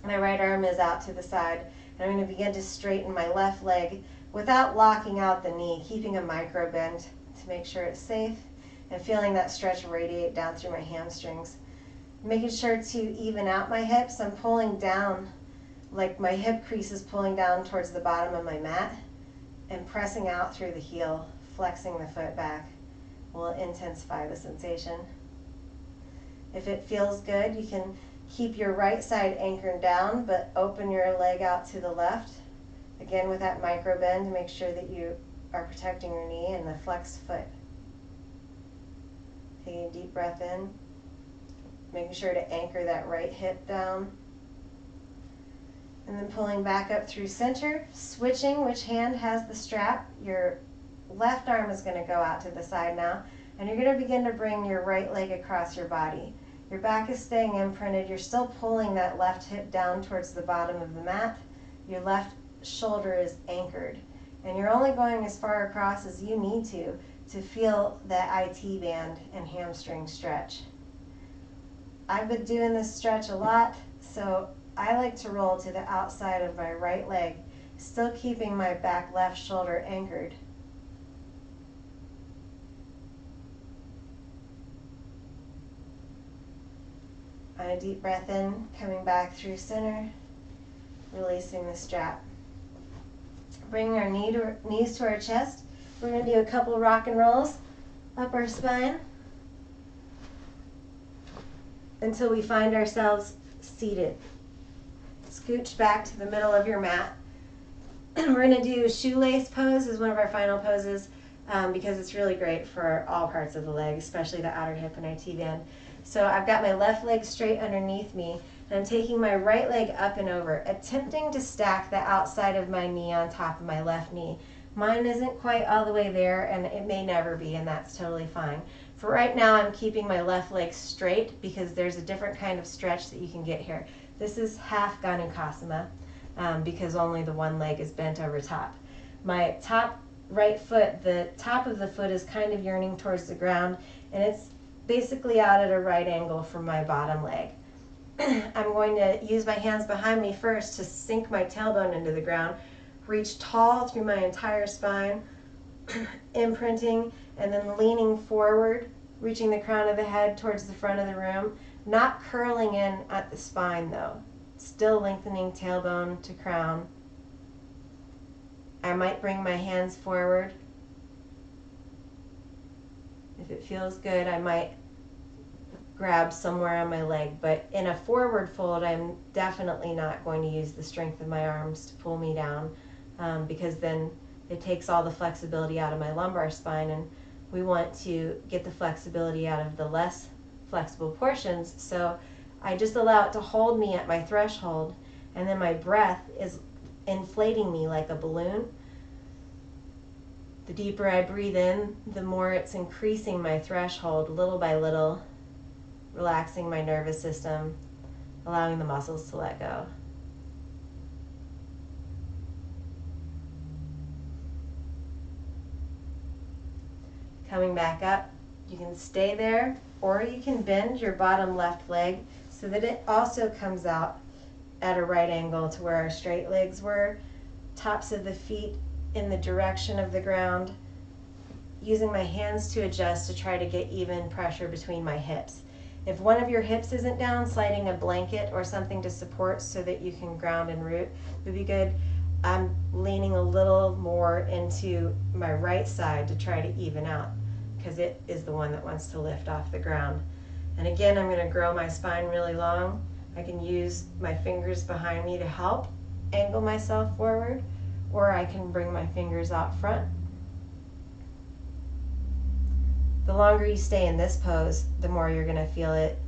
My right arm is out to the side. And I'm going to begin to straighten my left leg without locking out the knee, keeping a micro bend to make sure it's safe, and feeling that stretch radiate down through my hamstrings. Making sure to even out my hips. I'm pulling down, like my hip crease is pulling down towards the bottom of my mat, and pressing out through the heel, flexing the foot back will intensify the sensation. If it feels good, you can keep your right side anchored down, but open your leg out to the left. Again, with that micro bend to make sure that you are protecting your knee and the flexed foot. Taking a deep breath in, making sure to anchor that right hip down. And then pulling back up through center, switching which hand has the strap. Your left arm is going to go out to the side now, and you're going to begin to bring your right leg across your body. Your back is staying imprinted. You're still pulling that left hip down towards the bottom of the mat. Your left shoulder is anchored. And you're only going as far across as you need to feel that IT band and hamstring stretch. I've been doing this stretch a lot, so I like to roll to the outside of my right leg, still keeping my back left shoulder anchored. On a deep breath in, coming back through center, releasing the strap. Bringing our knees to our chest. We're going to do a couple rock and rolls up our spine until we find ourselves seated. Scooch back to the middle of your mat. We're going to do shoelace pose as one of our final poses because it's really great for all parts of the leg, especially the outer hip and IT band. So I've got my left leg straight underneath me, and I'm taking my right leg up and over, attempting to stack the outside of my knee on top of my left knee. Mine isn't quite all the way there, and it may never be, and that's totally fine. For right now, I'm keeping my left leg straight because there's a different kind of stretch that you can get here. This is half Ganukasana because only the one leg is bent over top. My top right foot, the top of the foot is kind of yearning towards the ground, and it's basically out at a right angle from my bottom leg. I'm going to use my hands behind me first to sink my tailbone into the ground, reach tall through my entire spine, imprinting, and then leaning forward, reaching the crown of the head towards the front of the room, not curling in at the spine though, still lengthening tailbone to crown. I might bring my hands forward. If it feels good, I might grab somewhere on my leg, but in a forward fold, I'm definitely not going to use the strength of my arms to pull me down because then it takes all the flexibility out of my lumbar spine, and we want to get the flexibility out of the less flexible portions. So I just allow it to hold me at my threshold, and then my breath is inflating me like a balloon. The deeper I breathe in, the more it's increasing my threshold little by little, relaxing my nervous system, allowing the muscles to let go. Coming back up, you can stay there, or you can bend your bottom left leg so that it also comes out at a right angle to where our straight legs were, tops of the feet in the direction of the ground, using my hands to adjust to try to get even pressure between my hips. If one of your hips isn't down, sliding a blanket or something to support so that you can ground and root would be good. I'm leaning a little more into my right side to try to even out, because it is the one that wants to lift off the ground. And again, I'm going to grow my spine really long. I can use my fingers behind me to help angle myself forward, or I can bring my fingers out front. The longer you stay in this pose, the more you're going to feel it.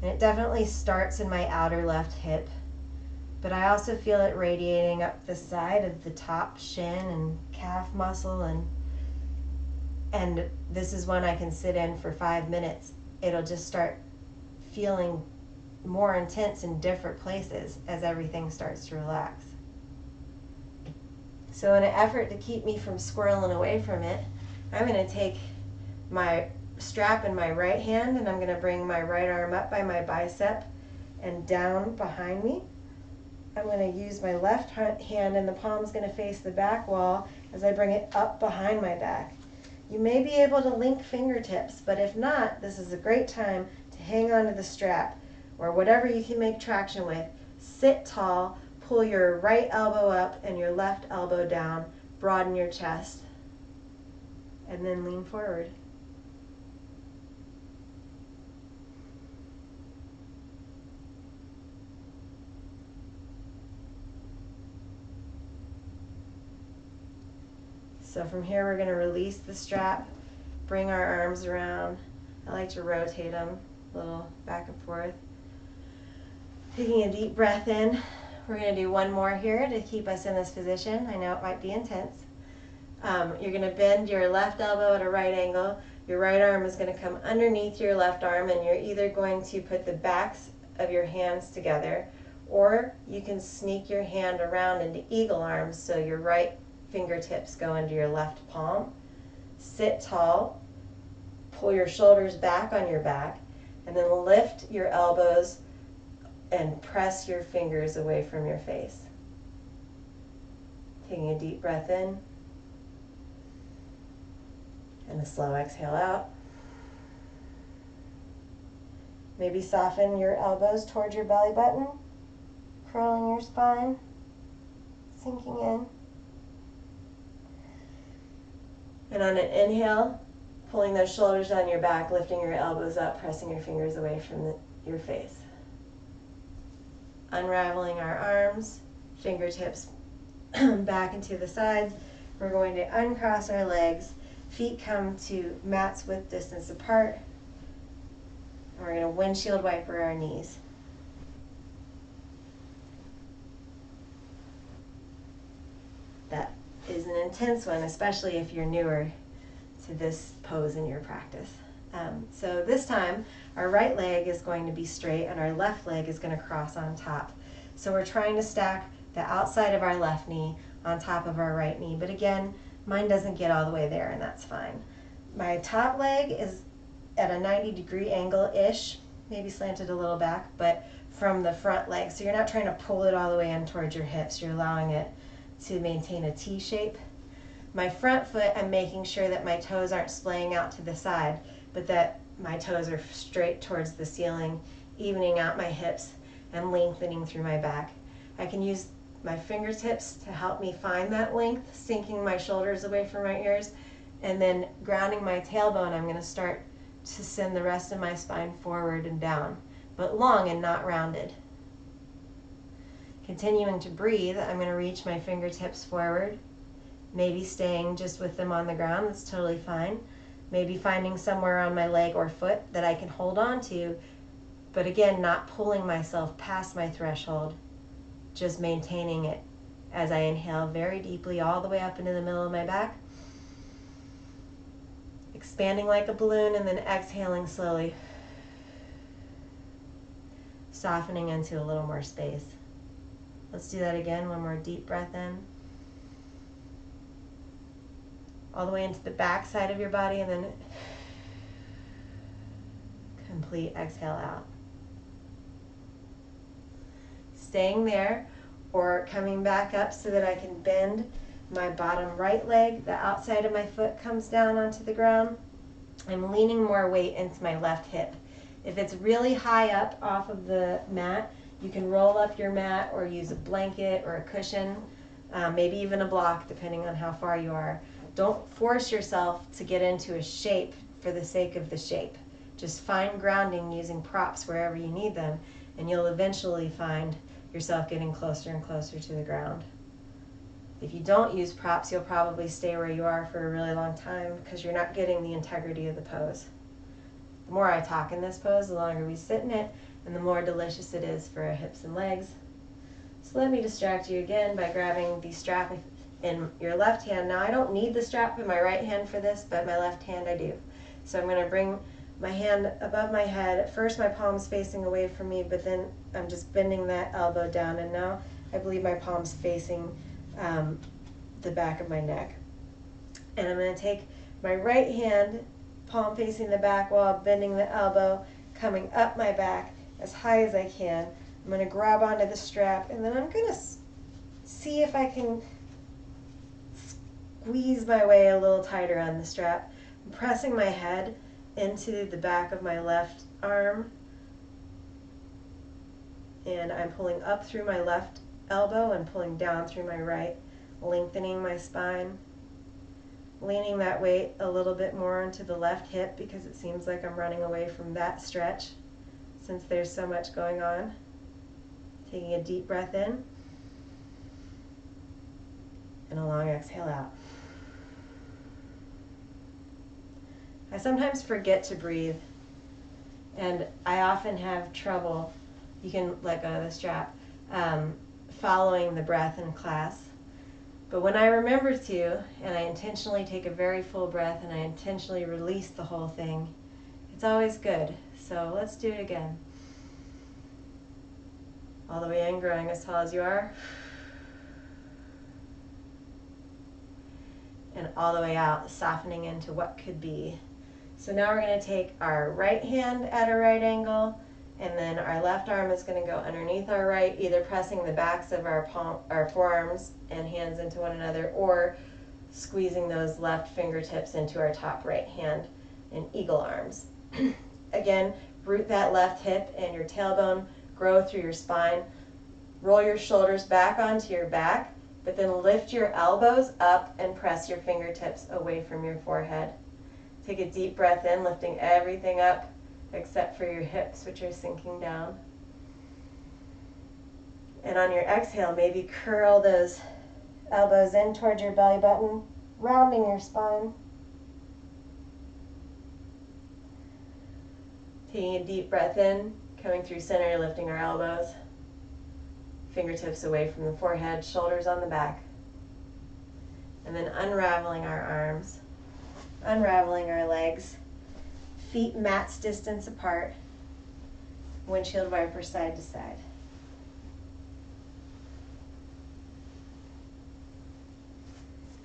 And it definitely starts in my outer left hip, but I also feel it radiating up the side of the top shin and calf muscle, and this is one I can sit in for 5 minutes. It'll just start feeling more intense in different places as everything starts to relax. So in an effort to keep me from squirreling away from it, I'm going to take my strap in my right hand and I'm going to bring my right arm up by my bicep and down behind me. I'm going to use my left hand and the palm's going to face the back wall as I bring it up behind my back. You may be able to link fingertips, but if not, this is a great time to hang onto the strap or whatever you can make traction with. Sit tall, pull your right elbow up and your left elbow down, broaden your chest, and then lean forward. So from here we're going to release the strap, bring our arms around. I like to rotate them a little back and forth. Taking a deep breath in. We're going to do one more here to keep us in this position. I know it might be intense. You're going to bend your left elbow at a right angle. Your right arm is going to come underneath your left arm, and you're either going to put the backs of your hands together, or you can sneak your hand around into eagle arms so your right fingertips go into your left palm. Sit tall, pull your shoulders back on your back, and then lift your elbows and press your fingers away from your face. Taking a deep breath in and a slow exhale out. Maybe soften your elbows towards your belly button, curling your spine, sinking in. And on an inhale, pulling those shoulders down your back, lifting your elbows up, pressing your fingers away from your face. Unraveling our arms, fingertips back into the sides. We're going to uncross our legs, feet come to mats width distance apart. And we're going to windshield wiper our knees. That is an intense one, especially if you're newer to this pose in your practice. So this time, our right leg is going to be straight and our left leg is going to cross on top. So we're trying to stack the outside of our left knee on top of our right knee. But again, mine doesn't get all the way there, and that's fine. My top leg is at a 90-degree angle-ish, maybe slanted a little back, but from the front leg. So you're not trying to pull it all the way in towards your hips. You're allowing it to maintain a T shape. My front foot, I'm making sure that my toes aren't splaying out to the side, but that my toes are straight towards the ceiling, evening out my hips and lengthening through my back. I can use my fingertips to help me find that length, sinking my shoulders away from my ears, and then grounding my tailbone. I'm going to start to send the rest of my spine forward and down, but long and not rounded. Continuing to breathe, I'm going to reach my fingertips forward, maybe staying just with them on the ground. That's totally fine. Maybe finding somewhere on my leg or foot that I can hold on to, but again, not pulling myself past my threshold, just maintaining it as I inhale very deeply all the way up into the middle of my back. Expanding like a balloon and then exhaling slowly. Softening into a little more space. Let's do that again. One more deep breath in. All the way into the back side of your body, and then complete exhale out. Staying there or coming back up so that I can bend my bottom right leg. The outside of my foot comes down onto the ground. I'm leaning more weight into my left hip. If it's really high up off of the mat, you can roll up your mat or use a blanket or a cushion, maybe even a block depending on how far you are. Don't force yourself to get into a shape for the sake of the shape. Just find grounding using props wherever you need them, and you'll eventually find yourself getting closer and closer to the ground. If you don't use props, you'll probably stay where you are for a really long time because you're not getting the integrity of the pose. The more I talk in this pose, the longer we sit in it, and the more delicious it is for our hips and legs. So let me distract you again by grabbing the strap in your left hand. Now I don't need the strap in my right hand for this, but my left hand I do. So I'm going to bring my hand above my head. At first my palm's facing away from me, but then I'm just bending that elbow down, and now I believe my palm's facing the back of my neck. And I'm going to take my right hand, palm facing the back while bending the elbow, coming up my back as high as I can. I'm going to grab onto the strap, and then I'm going to see if I can squeeze my way a little tighter on the strap. I'm pressing my head into the back of my left arm, and I'm pulling up through my left elbow and pulling down through my right, lengthening my spine, leaning that weight a little bit more into the left hip because it seems like I'm running away from that stretch since there's so much going on. Taking a deep breath in and a long exhale out. I sometimes forget to breathe, and I often have trouble, you can let go of the strap, following the breath in class. But when I remember to, and I intentionally take a very full breath and I intentionally release the whole thing, it's always good. So let's do it again. All the way in, growing as tall as you are. And all the way out, softening into what could be. So now we're going to take our right hand at a right angle, and then our left arm is going to go underneath our right, either pressing the backs of our forearms and hands into one another, or squeezing those left fingertips into our top right hand in eagle arms. Again, root that left hip and your tailbone, grow through your spine. Roll your shoulders back onto your back, but then lift your elbows up and press your fingertips away from your forehead. Take a deep breath in, lifting everything up except for your hips, which are sinking down. And on your exhale, maybe curl those elbows in towards your belly button, rounding your spine. Taking a deep breath in, coming through center, lifting our elbows, fingertips away from the forehead, shoulders on the back. And then unraveling our arms, unraveling our legs, feet mat's distance apart, windshield wiper side to side.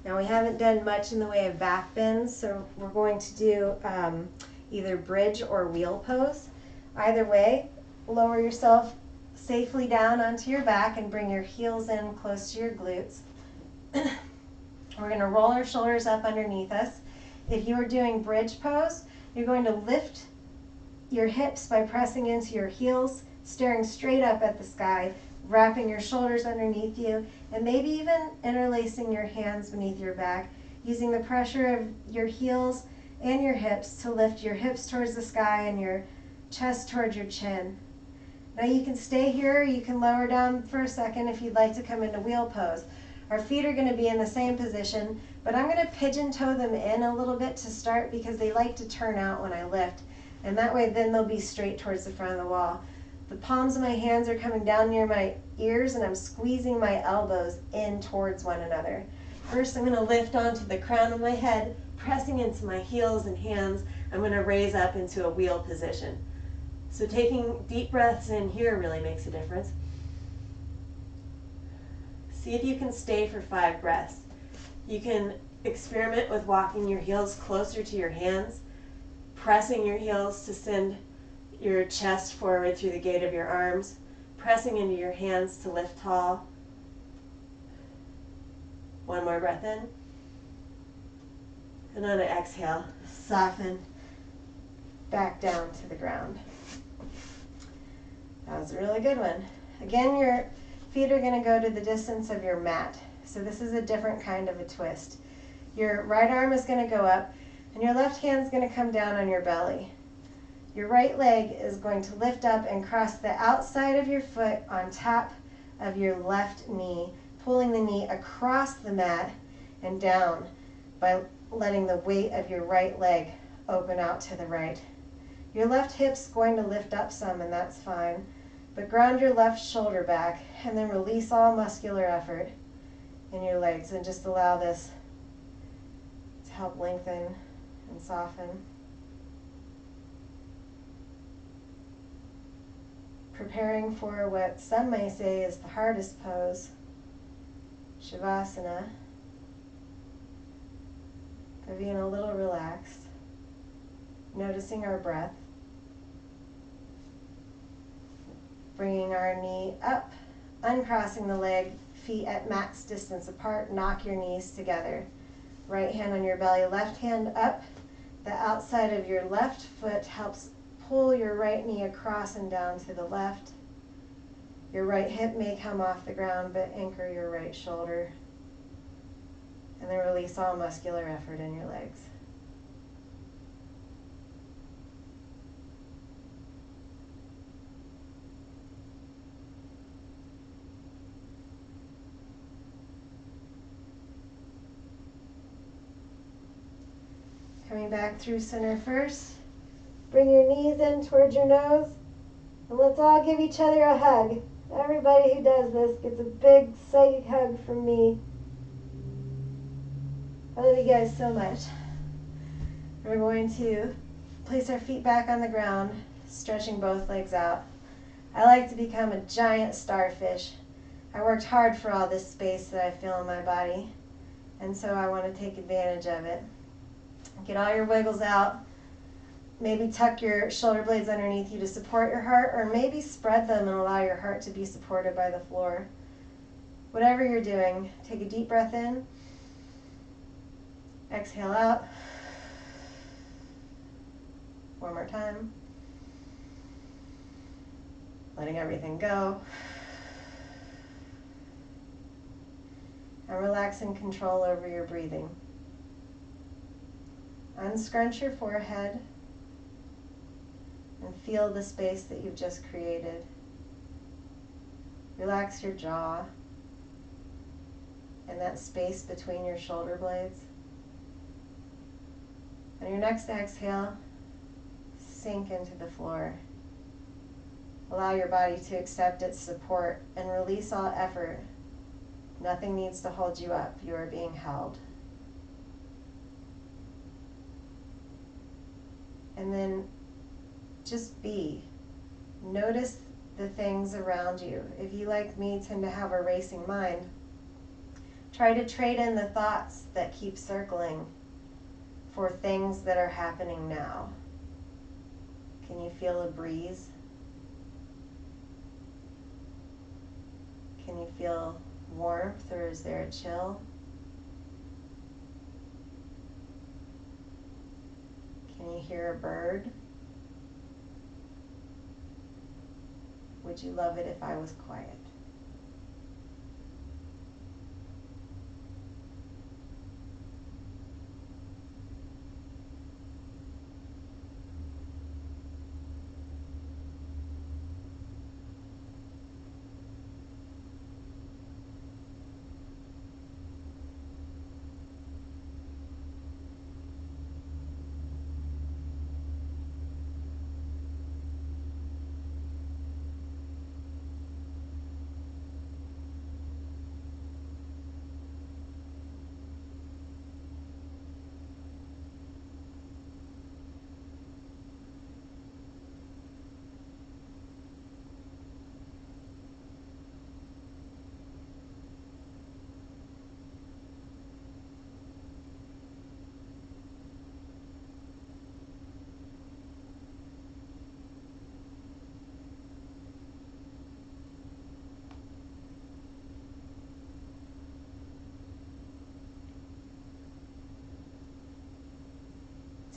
Now we haven't done much in the way of back bends, so we're going to do either bridge or wheel pose. Either way, lower yourself safely down onto your back and bring your heels in close to your glutes. We're going to roll our shoulders up underneath us. If you are doing bridge pose, you're going to lift your hips by pressing into your heels, staring straight up at the sky, wrapping your shoulders underneath you, and maybe even interlacing your hands beneath your back, using the pressure of your heels and your hips to lift your hips towards the sky and your chest towards your chin. Now you can stay here, or you can lower down for a second if you'd like to come into wheel pose. Our feet are going to be in the same position, but I'm going to pigeon toe them in a little bit to start because they like to turn out when I lift. And that way then they'll be straight towards the front of the wall. The palms of my hands are coming down near my ears, and I'm squeezing my elbows in towards one another. First I'm going to lift onto the crown of my head, pressing into my heels and hands, I'm going to raise up into a wheel position. So taking deep breaths in here really makes a difference. See if you can stay for 5 breaths. You can experiment with walking your heels closer to your hands, pressing your heels to send your chest forward through the gate of your arms, pressing into your hands to lift tall. One more breath in. And on an exhale, soften back down to the ground. That was a really good one. Again, your feet are going to go to the distance of your mat. So this is a different kind of a twist. Your right arm is going to go up, and your left hand is going to come down on your belly. Your right leg is going to lift up and cross the outside of your foot on top of your left knee, pulling the knee across the mat and down by letting the weight of your right leg open out to the right. Your left hip's going to lift up some, and that's fine, but ground your left shoulder back and then release all muscular effort in your legs and just allow this to help lengthen and soften. Preparing for what some may say is the hardest pose, Shavasana, by being a little relaxed, noticing our breath, bringing our knee up, uncrossing the leg, feet at max distance apart, knock your knees together. Right hand on your belly, left hand up. The outside of your left foot helps pull your right knee across and down to the left. Your right hip may come off the ground, but anchor your right shoulder. And then release all muscular effort in your legs. Coming back through center first. Bring your knees in towards your nose. And let's all give each other a hug. Everybody who does this gets a big psychic hug from me. I love you guys so much. We're going to place our feet back on the ground, stretching both legs out. I like to become a giant starfish. I worked hard for all this space that I feel in my body, and so I want to take advantage of it. Get all your wiggles out. Maybe tuck your shoulder blades underneath you to support your heart, or maybe spread them and allow your heart to be supported by the floor. Whatever you're doing, take a deep breath in. Exhale out. One more time. Letting everything go. And relax and control over your breathing. Unscrunch your forehead and feel the space that you've just created. Relax your jaw and that space between your shoulder blades. On your next exhale, sink into the floor. Allow your body to accept its support and release all effort. Nothing needs to hold you up. You are being held. And then just be. Notice the things around you. If you, like me, tend to have a racing mind, try to trade in the thoughts that keep circling for things that are happening now. Can you feel a breeze? Can you feel warmth, or is there a chill? Can you hear a bird? Would you love it if I was quiet?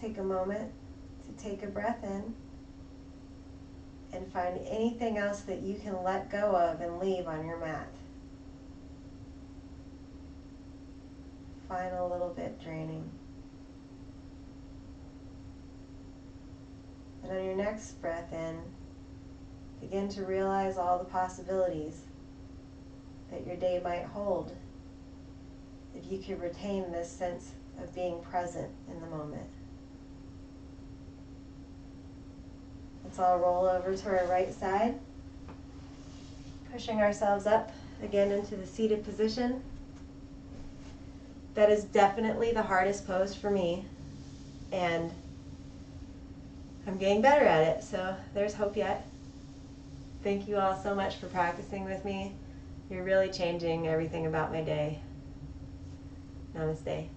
take a moment to take a breath in and find anything else that you can let go of and leave on your mat. Find a little bit draining. And on your next breath in, begin to realize all the possibilities that your day might hold if you could retain this sense of being present in the moment. Let's all roll over to our right side, pushing ourselves up again into the seated position. That is definitely the hardest pose for me, and I'm getting better at it, so there's hope yet. Thank you all so much for practicing with me. You're really changing everything about my day. Namaste.